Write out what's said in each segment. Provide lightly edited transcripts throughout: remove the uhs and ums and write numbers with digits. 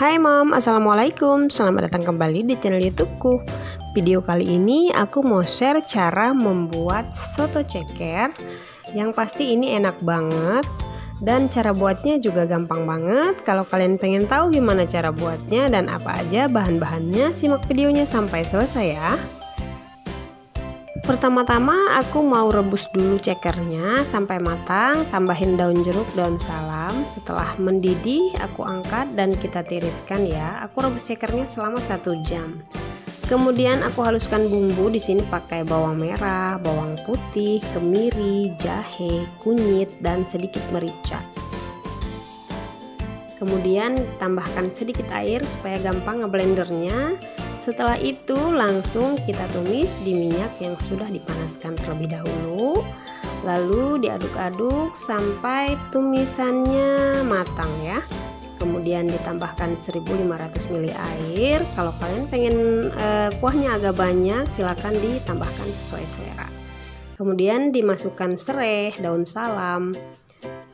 Hai Mom, Assalamualaikum. Selamat datang kembali di channel YouTubeku. Video kali ini aku mau share cara membuat soto ceker. Yang pasti ini enak banget dan cara buatnya juga gampang banget. Kalau kalian pengen tahu gimana cara buatnya dan apa aja bahan-bahannya, simak videonya sampai selesai ya. Pertama-tama aku mau rebus dulu cekernya sampai matang, tambahin daun jeruk, daun salam. Setelah mendidih aku angkat dan kita tiriskan ya. Aku rebus cekernya selama 1 jam. Kemudian aku haluskan bumbu. Di sini pakai bawang merah, bawang putih, kemiri, jahe, kunyit dan sedikit merica. Kemudian tambahkan sedikit air supaya gampang ngeblendernya. Setelah itu langsung kita tumis di minyak yang sudah dipanaskan terlebih dahulu. Lalu diaduk-aduk sampai tumisannya matang ya. Kemudian ditambahkan 1500 ml air. Kalau kalian pengen kuahnya agak banyak, silakan ditambahkan sesuai selera. Kemudian dimasukkan serai, daun salam,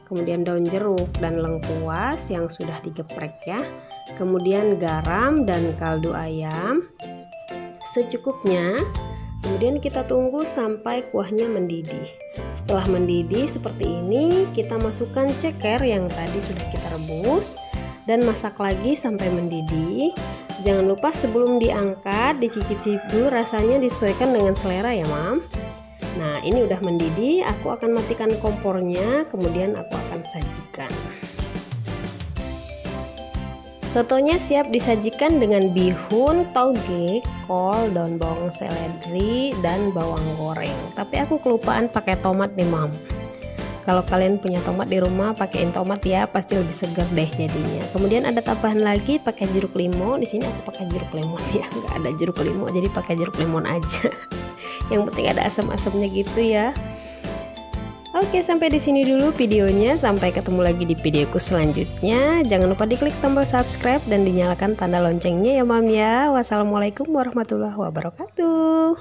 kemudian daun jeruk dan lengkuas yang sudah digeprek ya. Kemudian garam dan kaldu ayam secukupnya. Kemudian kita tunggu sampai kuahnya mendidih. Setelah mendidih seperti ini, kita masukkan ceker yang tadi sudah kita rebus dan masak lagi sampai mendidih. Jangan lupa sebelum diangkat dicicip-cicip dulu rasanya, disesuaikan dengan selera ya Mam. Nah, ini udah mendidih, aku akan matikan kompornya, kemudian aku akan sajikan. Sotonya siap disajikan dengan bihun, toge, kol, daun bawang seledri, dan bawang goreng. Tapi aku kelupaan pakai tomat nih Mam. Kalau kalian punya tomat di rumah, pakaiin tomat ya, pasti lebih segar deh jadinya. Kemudian ada tambahan lagi pakai jeruk limau. Di sini aku pakai jeruk limau ya, nggak ada jeruk limau, jadi pakai jeruk limau aja. Yang penting ada asam-asamnya gitu ya. Oke, sampai di sini dulu videonya. Sampai ketemu lagi di videoku selanjutnya. Jangan lupa diklik tombol subscribe dan dinyalakan tanda loncengnya ya Mam ya. Wassalamualaikum warahmatullahi wabarakatuh.